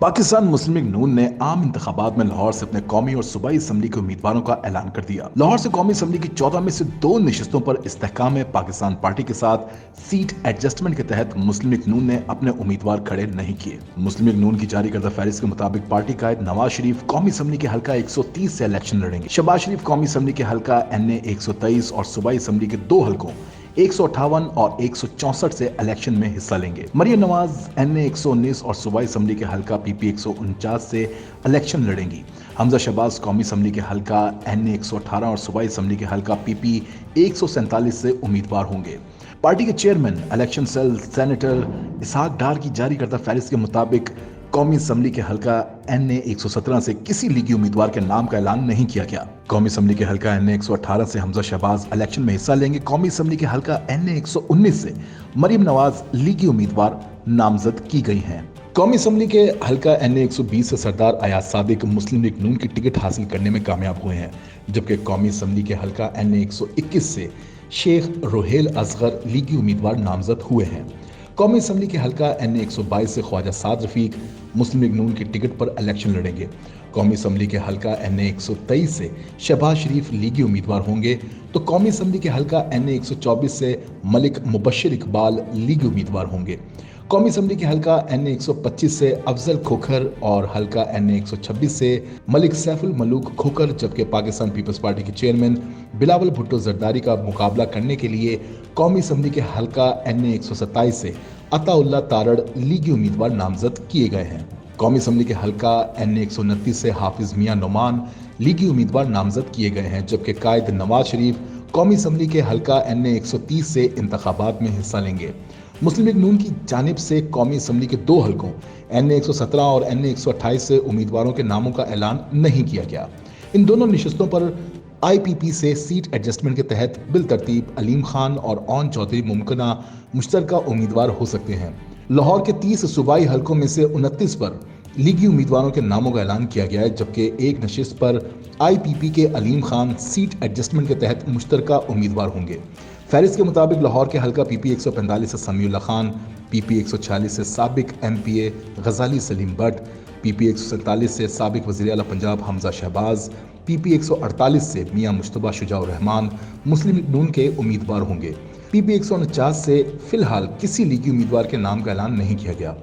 पाकिस्तान मुस्लिम league नून ने आम इंतखाबात में लाहौर से अपने कौमी और सूबाई असम्बली के उम्मीदवारों का ऐलान कर दिया। लाहौर से कौमी असम्बली की 14 में से 2 नशिस्तों पर इस्तेहकाम पाकिस्तान पार्टी के साथ सीट एडजस्टमेंट के तहत मुस्लिम लीग नून ने अपने उम्मीदवार खड़े नहीं किए। मुस्लिम लीग नून की जारी करदा फहरिस्त के मुताबिक पार्टी कायद नवाज शरीफ कौमी असम्बली के हल्का 130 से इलेक्शन लड़ेंगे। शहबाज शरीफ कौमी असम्बली के हल्का NA 123 और सूबाई असम्बली के 2 हल्कों 158 और 164 से इलेक्शन में हिस्सा लेंगे। मरियम नवाज NA 119 और सूबाई असम्बली के हल्का PP 149 से इलेक्शन लड़ेंगी। हमजा शहबाज कौमी असम्बली के हल्का NA 118 और सूबाई असम्बली के हल्का PP 147 से उम्मीदवार होंगे। पार्टी के चेयरमैन इलेक्शन सेल सेनेटर इसहाक डार की जारी करदा फहरिस्त के मुताबिक कौमी असम्बली के हल्का NA 117 से किसी लीगी उम्मीदवार के नाम का ऐलान नहीं किया गया। कौमी असम्बली के हल्का NA 118 से हमजा शहबाज इलेक्शन में हिस्सा लेंगे। कौमी असम्बली के हल्का NA 119 से मरियम नवाज लीगी उम्मीदवार नामजद की गई हैं। कौमी असम्बली के हल्का NA 120 से सरदार अयाज सादिक मुस्लिम लीग नून की टिकट हासिल करने में कामयाब हुए हैं, जबकि कौमी असम्बली के हल्का NA 121 से शेख रोहेल असगर लीगी उम्मीदवार नामजद हुए हैं। कौमी असम्बली के हल्का NA 122 से ख्वाजा साद रफीक मुस्लिम लीग नून की टिकट पर इलेक्शन लड़ेंगे। कौमी असम्बली के हल्का NA 123 से शहबाज शरीफ लीगी उम्मीदवार होंगे, तो कौमी असम्बली के हल्का NA 124 से मलिक मुबशर इकबाल लीगी उम्मीदवार होंगे। कौमी असम्बली के हल्का NA 125 से अफजल खोखर और हल्का NA 126 से मलिक सैफुल मलूक खोखर, जबकि पाकिस्तान पीपल्स पार्टी के चेयरमैन बिलावल भुट्टो जरदारी का मुकाबला करने के लिए कौमी असम्बली के हल्का NA 127 से अताउल्ला तारड़ लीगी उम्मीदवार नामजद किए गए हैं। कौमी असम्बली के हल्का NA 129 से हाफिज मियां नोमान लीगी उम्मीदवार नामजद किए गए हैं, जबकि कायद नवाज शरीफ कौमी असम्बली के हल्का NA 130 से इंतखाबात में हिस्सा लेंगे। मुस्लिम लीग नून की जानिब से कौमी असम्बली के 2 हल्कों NA 117 और NA 128 से उम्मीदवारों के नामों का ऐलान नहीं किया गया। इन दोनों नशिस्तों पर IPP से सीट एडजस्टमेंट के तहत बिलतरतीब अलीम खान और ओन चौधरी मुमकिना मुश्तरका उम्मीदवार हो सकते हैं। लाहौर के 30 सूबाई हल्कों में से 29 पर लीगी उम्मीदवारों के नामों का ऐलान किया गया है, जबकि एक नशिस्त पर IPP के अलीम खान सीट एडजस्टमेंट के तहत मुश्तरका उम्मीदवार होंगे। फहरिस्त के मुताबिक लाहौर के हल्का PP 145 से समीउल्लाह खान, PP 146 से साबिक MPA गजाली सलीम बट, PP 147 से साबिक वज़ीर आला पंजाब हमजा शहबाज, PP 148 से मियां मुश्तबा शुजाउर रहमान मुस्लिम लीग नून के उम्मीदवार होंगे। PP 149 से फिलहाल किसी लीगी उम्मीदवार के नाम का ऐलान नहीं किया गया।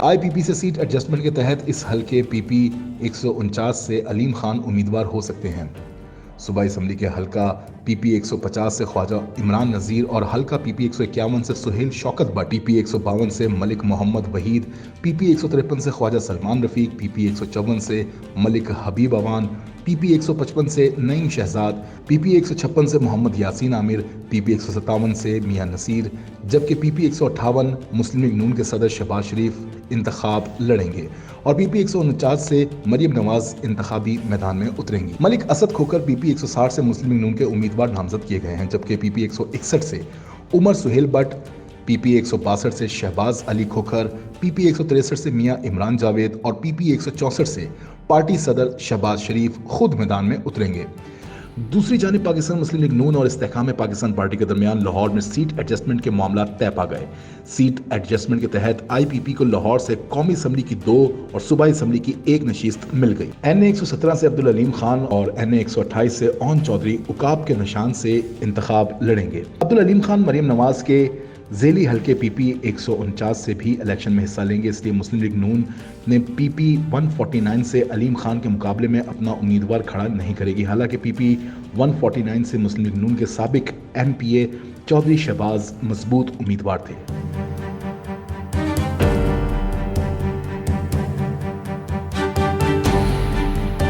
IPP से सीट एडजस्टमेंट के तहत इस हल्के PP 149 से अलीम खान उम्मीदवार हो सकते हैं। सूबाई असम्बली के हल्का PP 150 से ख्वाजा इमरान नज़ीर और हल्का PP 151 से सुहेल शौकत बट, PP 152 से मलिक मोहम्मद वहीद, PP 153 से ख्वाजा सलमान रफ़ीक, PP 154 से मलिक हबीब अवान, PP 155 से नईम शहजाद, PP 156 से मोहम्मद यासीन आमिर, PP 157 से मियां नसीर, जबकि PP 158 मुस्लिम लीग नून के सदर शहबाज शरीफ इंतखाब लड़ेंगे और PP 149 से मरियम नवाज इंतखाबी मैदान में उतरेंगी। मलिक असद खोखर PP 160 से मुस्लिम लीग नून के उम्मीदवार नामजद किए गए हैं, जबकि PP 161 से उमर सुहेल बट, PP 162 से शहबाज अली खोखर, PP 163 से मियां इमरान जावेद और PP 164 से पार्टी सदर शहबाज शरीफ खुद मैदान में उतरेंगे। दूसरी जानिब पाकिस्तान मुस्लिम लीग नून और इस्तेहकाम पाकिस्तान पार्टी के दरमियान लाहौर में सीट एडजस्टमेंट के मामला तय पा गए। सीट एडजस्टमेंट के तहत IPP को लाहौर से कौमी असम्बली की 2 और सूबाई असम्बली की 1 नशिस्त मिल गई। NA 117 से अब्दुल अलीम खान और NA 128 से ओन चौधरी उकाब के निशान से इंतखाब लड़ेंगे। अब्दुल अलीम खान मरियम नवाज के झेली हल्के PP 149 से भी इलेक्शन में हिस्सा लेंगे, इसलिए मुस्लिम लीग नून ने PP 149 से अलीम खान के मुकाबले में अपना उम्मीदवार खड़ा नहीं करेगी। हालांकि PP 149 से मुस्लिम लीग नून के साबिक MPA चौधरी शहबाज मजबूत उम्मीदवार थे।